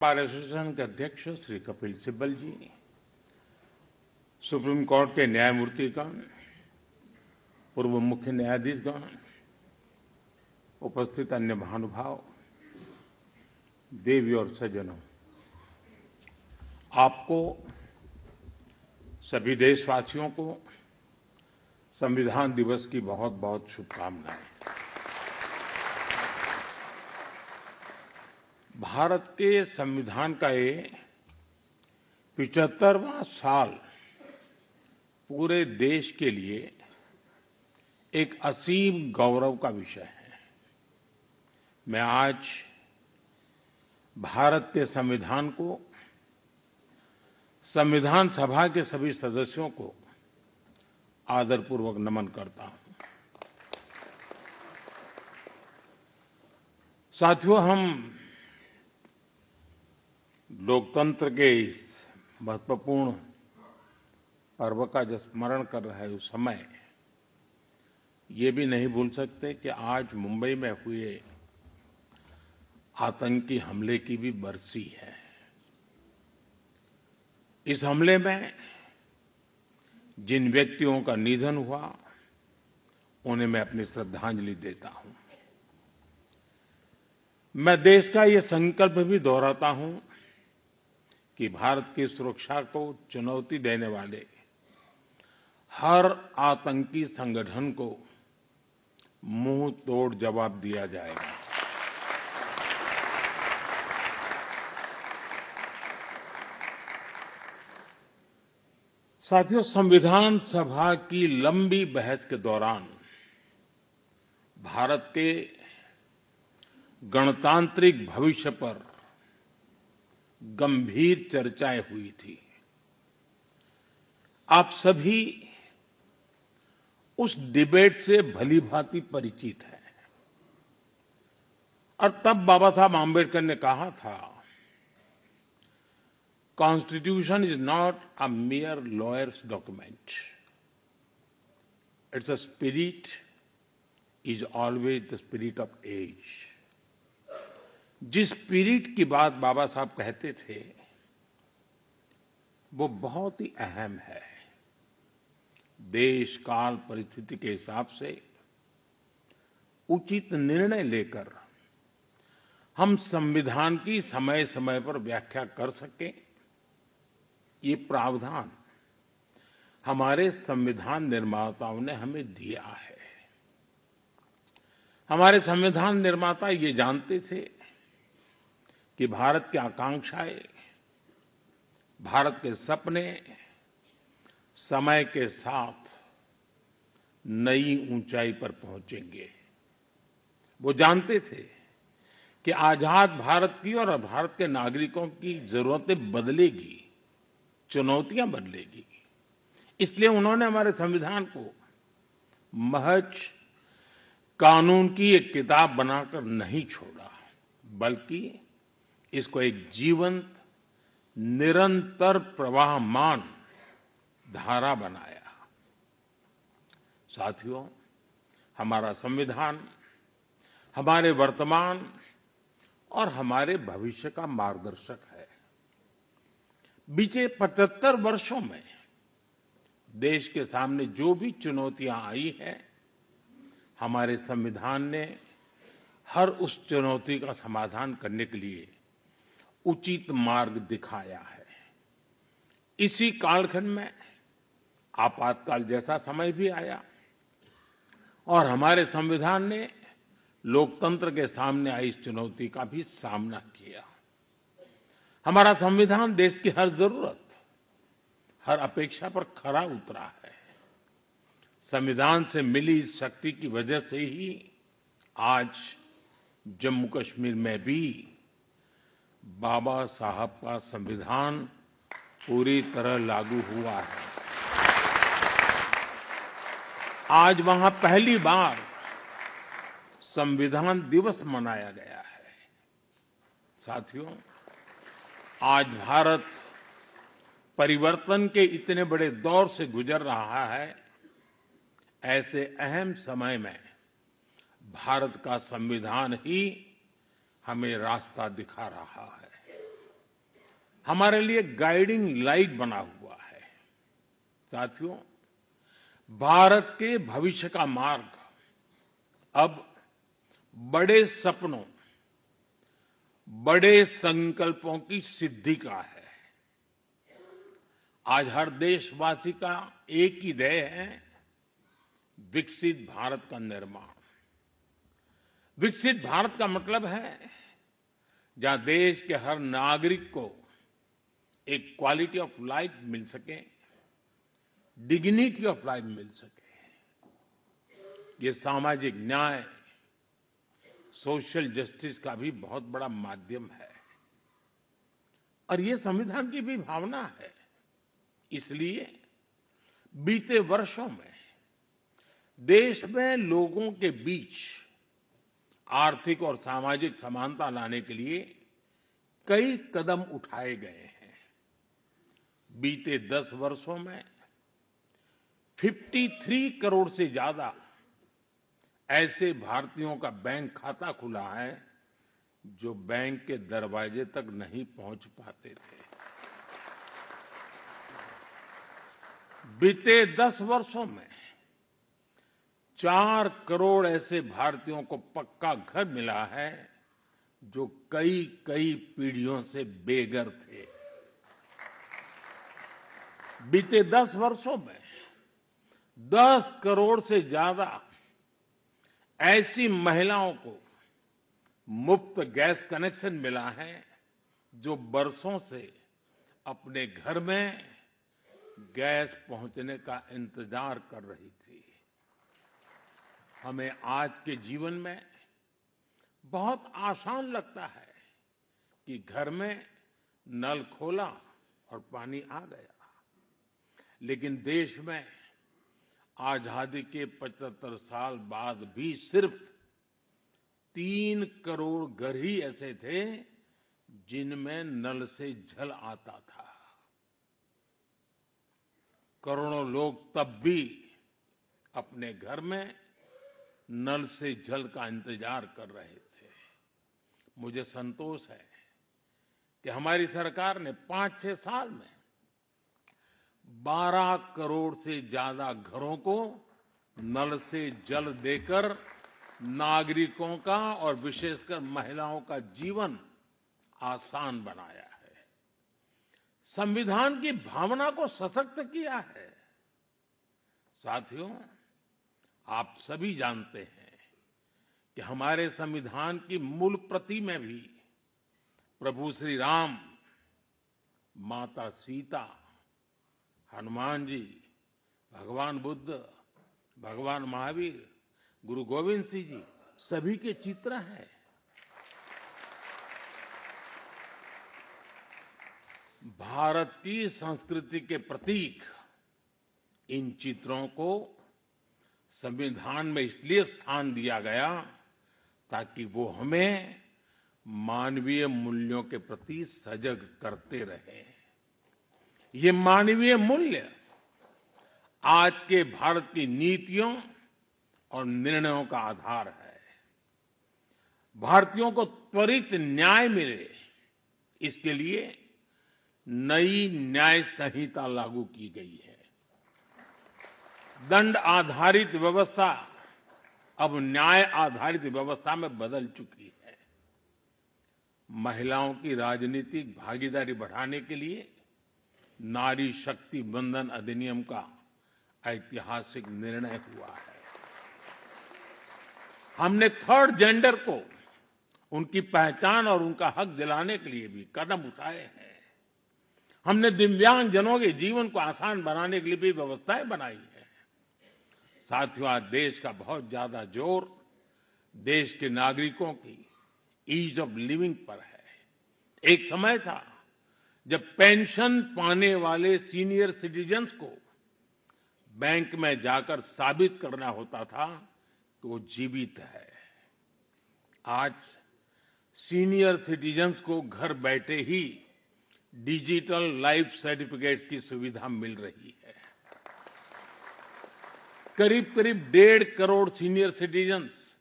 Bar association के अध्यक्ष श्री कपिल सिब्बल जी, supreme court के न्यायमूर्तिगण, पूर्व मुख्य न्यायाधीशगण, उपस्थित अन्य महानुभाव, देवी और सज्जनों, आपको सभी देशवासियों को संविधान दिवस की बहुत बहुत शुभकामनाएं। भारत के संविधान का ये 75वां साल पूरे देश के लिए एक असीम गौरव का विषय है। मैं आज भारत के संविधान को, संविधान सभा के सभी सदस्यों को आदरपूर्वक नमन करता हूं। साथियों, हम लोकतंत्र के इस महत्वपूर्ण पर्व का जब स्मरण कर रहे उस समय ये भी नहीं भूल सकते कि आज मुंबई में हुए आतंकी हमले की भी बरसी है। इस हमले में जिन व्यक्तियों का निधन हुआ, उन्हें मैं अपनी श्रद्धांजलि देता हूं। मैं देश का ये संकल्प भी दोहराता हूं कि भारत की सुरक्षा को चुनौती देने वाले हर आतंकी संगठन को मुंह तोड़ जवाब दिया जाएगा। साथियों, संविधान सभा की लंबी बहस के दौरान भारत के गणतांत्रिक भविष्य पर गंभीर चर्चाएं हुई थी। आप सभी उस डिबेट से भलीभांति परिचित हैं और तब बाबा साहब आम्बेडकर ने कहा था, constitution is not a mere lawyer's document. Its spirit is always the spirit of age. जिस स्पिरिट की बात बाबा साहब कहते थे, वो बहुत ही अहम है। देश काल परिस्थिति के हिसाब से उचित निर्णय लेकर हम संविधान की समय समय पर व्याख्या कर सकें, ये प्रावधान हमारे संविधान निर्माताओं ने हमें दिया है। हमारे संविधान निर्माता ये जानते थे कि भारत की आकांक्षाएं, भारत के सपने समय के साथ नई ऊंचाई पर पहुंचेंगे। वो जानते थे कि आजाद भारत की और भारत के नागरिकों की जरूरतें बदलेगी, चुनौतियां बदलेगी। इसलिए उन्होंने हमारे संविधान को महज कानून की एक किताब बनाकर नहीं छोड़ा, बल्कि इसको एक जीवंत, निरंतर प्रवाहमान धारा बनाया। साथियों, हमारा संविधान हमारे वर्तमान और हमारे भविष्य का मार्गदर्शक है। बीते 75 वर्षों में देश के सामने जो भी चुनौतियां आई हैं, हमारे संविधान ने हर उस चुनौती का समाधान करने के लिए उचित मार्ग दिखाया है। इसी कालखंड में आपातकाल जैसा समय भी आया और हमारे संविधान ने लोकतंत्र के सामने आई इस चुनौती का भी सामना किया। हमारा संविधान देश की हर जरूरत, हर अपेक्षा पर खरा उतरा है। संविधान से मिली इस शक्ति की वजह से ही आज जम्मू कश्मीर में भी बाबा साहब का संविधान पूरी तरह लागू हुआ है। आज वहां पहली बार संविधान दिवस मनाया गया है। साथियों, आज भारत परिवर्तन के इतने बड़े दौर से गुजर रहा है। ऐसे अहम समय में भारत का संविधान ही हमें रास्ता दिखा रहा है। हमारे लिए गाइडिंग लाइट बना हुआ है। साथियों, भारत के भविष्य का मार्ग अब बड़े सपनों, बड़े संकल्पों की सिद्धि का है। आज हर देशवासी का एक ही ध्येय है, विकसित भारत का निर्माण। विकसित भारत का मतलब है जहां देश के हर नागरिक को एक क्वालिटी ऑफ लाइफ मिल सके, डिग्निटी ऑफ लाइफ मिल सके। ये सामाजिक न्याय, सोशल जस्टिस का भी बहुत बड़ा माध्यम है और ये संविधान की भी भावना है। इसलिए बीते वर्षों में देश में लोगों के बीच आर्थिक और सामाजिक समानता लाने के लिए कई कदम उठाए गए हैं। बीते 10 वर्षों में 53 करोड़ से ज्यादा ऐसे भारतीयों का बैंक खाता खुला है जो बैंक के दरवाजे तक नहीं पहुंच पाते थे। बीते 10 वर्षों में 4 करोड़ ऐसे भारतीयों को पक्का घर मिला है जो कई कई पीढ़ियों से बेघर थे। बीते 10 वर्षों में 10 करोड़ से ज्यादा ऐसी महिलाओं को मुफ्त गैस कनेक्शन मिला है जो बरसों से अपने घर में गैस पहुंचने का इंतजार कर रही थी। हमें आज के जीवन में बहुत आसान लगता है कि घर में नल खोला और पानी आ गया, लेकिन देश में आजादी के 75 साल बाद भी सिर्फ 3 करोड़ घर ही ऐसे थे जिनमें नल से जल आता था। करोड़ों लोग तब भी अपने घर में नल से जल का इंतजार कर रहे थे। मुझे संतोष है कि हमारी सरकार ने 5-6 साल में 12 करोड़ से ज्यादा घरों को नल से जल देकर नागरिकों का और विशेषकर महिलाओं का जीवन आसान बनाया है। संविधान की भावना को सशक्त किया है। साथियों, आप सभी जानते हैं कि हमारे संविधान की मूल प्रति में भी प्रभु श्री राम, माता सीता, हनुमान जी, भगवान बुद्ध, भगवान महावीर, गुरु गोविंद सिंह जी सभी के चित्र हैं। भारत की संस्कृति के प्रतीक इन चित्रों को संविधान में इसलिए स्थान दिया गया ताकि वो हमें मानवीय मूल्यों के प्रति सजग करते रहे। ये मानवीय मूल्य आज के भारत की नीतियों और निर्णयों का आधार है। भारतीयों को त्वरित न्याय मिले, इसके लिए नई न्याय संहिता लागू की गई है। दंड आधारित व्यवस्था अब न्याय आधारित व्यवस्था में बदल चुकी है। महिलाओं की राजनीतिक भागीदारी बढ़ाने के लिए नारी शक्ति बंधन अधिनियम का ऐतिहासिक निर्णय हुआ है। हमने थर्ड जेंडर को उनकी पहचान और उनका हक दिलाने के लिए भी कदम उठाए हैं। हमने दिव्यांगजनों के जीवन को आसान बनाने के लिए भी व्यवस्थाएं बनाई हैं। साथियों, आज देश का बहुत ज्यादा जोर देश के नागरिकों की ईज ऑफ लिविंग पर है। एक समय था जब पेंशन पाने वाले सीनियर सिटीजन्स को बैंक में जाकर साबित करना होता था कि वो जीवित है। आज सीनियर सिटीजन्स को घर बैठे ही डिजिटल लाइफ सर्टिफिकेट्स की सुविधा मिल रही है। करीब-करीब 1.5 करोड़ सीनियर सिटीजन्स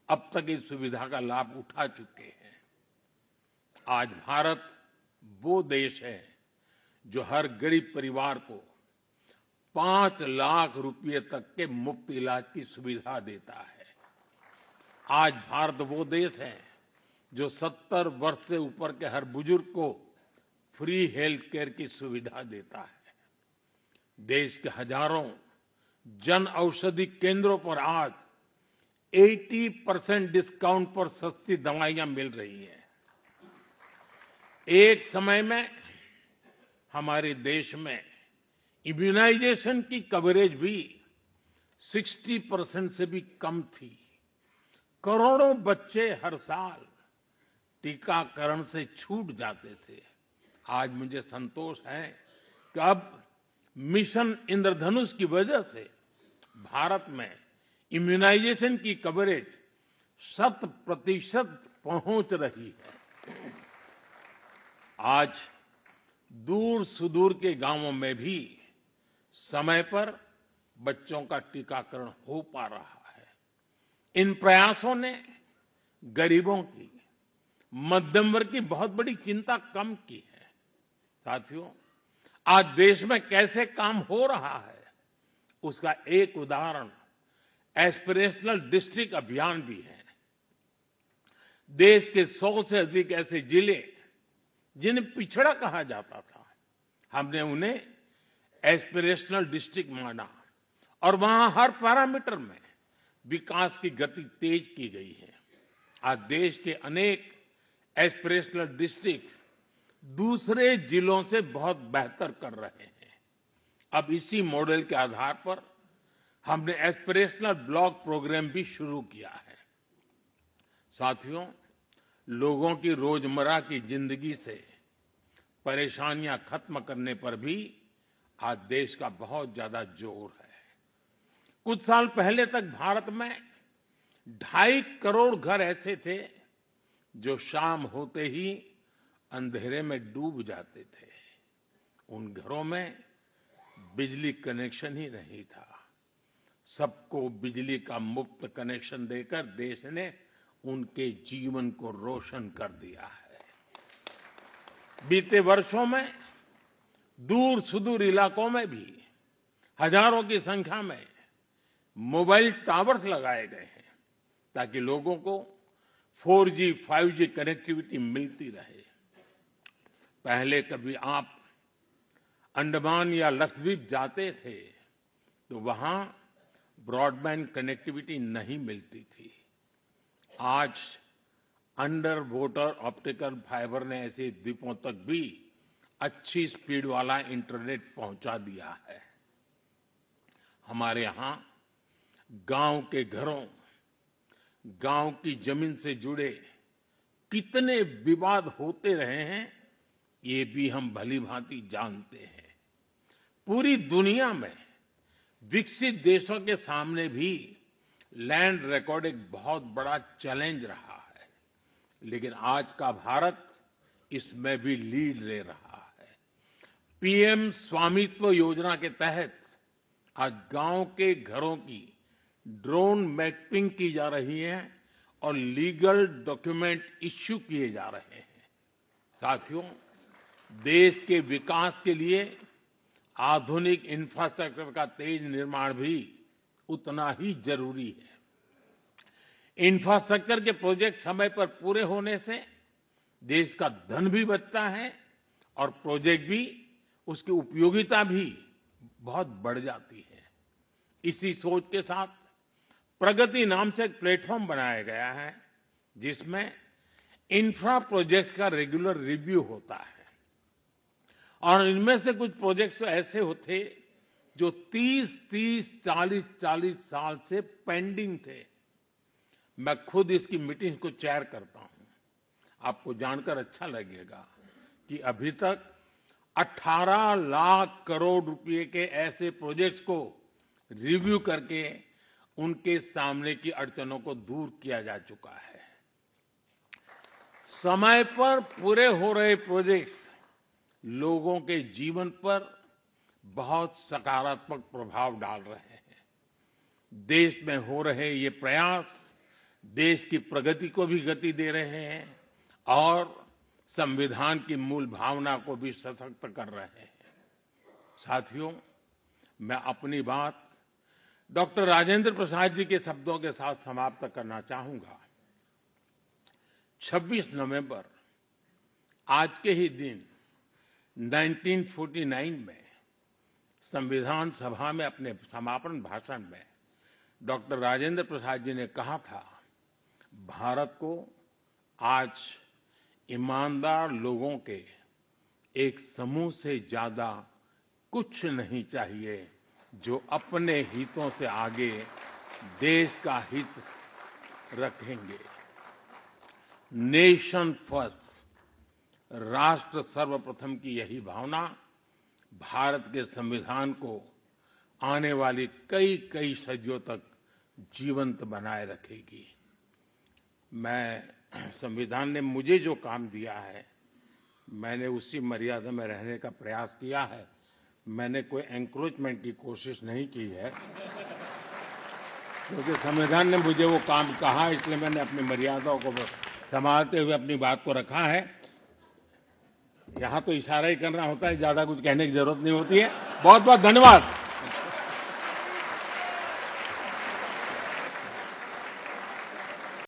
अब तक इस सुविधा का लाभ उठा चुके हैं। आज भारत वो देश है जो हर गरीब परिवार को 5 लाख रुपए तक के मुफ्त इलाज की सुविधा देता है। आज भारत वो देश है जो 70 वर्ष से ऊपर के हर बुजुर्ग को फ्री हेल्थ केयर की सुविधा देता है। देश के हजारों जन औषधि केंद्रों पर आज 80% डिस्काउंट पर सस्ती दवाइयां मिल रही हैं। एक समय में हमारे देश में इम्यूनाइजेशन की कवरेज भी 60% से भी कम थी। करोड़ों बच्चे हर साल टीकाकरण से छूट जाते थे। आज मुझे संतोष है कि अब मिशन इंद्रधनुष की वजह से भारत में इम्यूनाइजेशन की कवरेज 100% पहुंच रही है। आज दूर सुदूर के गांवों में भी समय पर बच्चों का टीकाकरण हो पा रहा है। इन प्रयासों ने गरीबों की, मध्यम वर्ग की बहुत बड़ी चिंता कम की है। साथियों, आज देश में कैसे काम हो रहा है उसका एक उदाहरण एस्पिरेशनल डिस्ट्रिक्ट अभियान भी है। देश के 100 से अधिक ऐसे जिले जिन्हें पिछड़ा कहा जाता था, हमने उन्हें एस्पिरेशनल डिस्ट्रिक्ट माना और वहां हर पैरामीटर में विकास की गति तेज की गई है। आज देश के अनेक एस्पिरेशनल डिस्ट्रिक्ट दूसरे जिलों से बहुत बेहतर कर रहे हैं। अब इसी मॉडल के आधार पर हमने एस्पिरेशनल ब्लॉक प्रोग्राम भी शुरू किया है। साथियों, लोगों की रोजमर्रा की जिंदगी से परेशानियां खत्म करने पर भी आज देश का बहुत ज्यादा जोर है। कुछ साल पहले तक भारत में 2.5 करोड़ घर ऐसे थे जो शाम होते ही अंधेरे में डूब जाते थे। उन घरों में बिजली कनेक्शन ही नहीं था। सबको बिजली का मुफ्त कनेक्शन देकर देश ने उनके जीवन को रोशन कर दिया है। बीते वर्षों में दूर सुदूर इलाकों में भी हजारों की संख्या में मोबाइल टावर्स लगाए गए हैं ताकि लोगों को 4G, 5G कनेक्टिविटी मिलती रहे। पहले कभी आप अंडमान या लक्षद्वीप जाते थे तो वहां ब्रॉडबैंड कनेक्टिविटी नहीं मिलती थी। आज अंडर वाटर ऑप्टिकल फाइबर ने ऐसे द्वीपों तक भी अच्छी स्पीड वाला इंटरनेट पहुंचा दिया है। हमारे यहां गांव के घरों, गांव की जमीन से जुड़े कितने विवाद होते रहे हैं, ये भी हम भली-भांति जानते हैं। पूरी दुनिया में विकसित देशों के सामने भी लैंड रिकॉर्ड एक बहुत बड़ा चैलेंज रहा है, लेकिन आज का भारत इसमें भी लीड ले रहा है। पीएम स्वामित्व योजना के तहत आज गांव के घरों की ड्रोन मैपिंग की जा रही है और लीगल डॉक्यूमेंट इश्यू किए जा रहे हैं। साथियों, देश के विकास के लिए आधुनिक इंफ्रास्ट्रक्चर का तेज निर्माण भी उतना ही जरूरी है। इंफ्रास्ट्रक्चर के प्रोजेक्ट समय पर पूरे होने से देश का धन भी बचता है और प्रोजेक्ट भी, उसकी उपयोगिता भी बहुत बढ़ जाती है। इसी सोच के साथ प्रगति नाम से एक प्लेटफॉर्म बनाया गया है जिसमें इंफ्रा प्रोजेक्ट्स का रेगुलर रिव्यू होता है और इनमें से कुछ प्रोजेक्ट्स तो ऐसे होते जो 30-30, 40-40 साल से पेंडिंग थे। मैं खुद इसकी मीटिंग को चेयर करता हूं। आपको जानकर अच्छा लगेगा कि अभी तक 18 लाख करोड़ रुपए के ऐसे प्रोजेक्ट्स को रिव्यू करके उनके सामने की अड़चनों को दूर किया जा चुका है। समय पर पूरे हो रहे प्रोजेक्ट्स लोगों के जीवन पर बहुत सकारात्मक प्रभाव डाल रहे हैं। देश में हो रहे ये प्रयास देश की प्रगति को भी गति दे रहे हैं और संविधान की मूल भावना को भी सशक्त कर रहे हैं। साथियों, मैं अपनी बात डॉक्टर राजेंद्र प्रसाद जी के शब्दों के साथ समाप्त करना चाहूंगा। 26 नवंबर आज के ही दिन 1949 में संविधान सभा में अपने समापन भाषण में डॉक्टर राजेंद्र प्रसाद जी ने कहा था, भारत को आज ईमानदार लोगों के एक समूह से ज्यादा कुछ नहीं चाहिए, जो अपने हितों से आगे देश का हित रखेंगे। नेशन फर्स्ट, राष्ट्र सर्वप्रथम की यही भावना भारत के संविधान को आने वाली कई सदियों तक जीवंत बनाए रखेगी। संविधान ने मुझे जो काम दिया है, मैंने उसी मर्यादा में रहने का प्रयास किया है। मैंने कोई एनक्रोचमेंट की कोशिश नहीं की है, क्योंकि संविधान ने मुझे वो काम कहा, इसलिए मैंने अपनी मर्यादाओं को संभालते हुए अपनी बात को रखा है। यहाँ तो इशारा ही करना होता है, ज्यादा कुछ कहने की जरूरत नहीं होती है। बहुत बहुत धन्यवाद।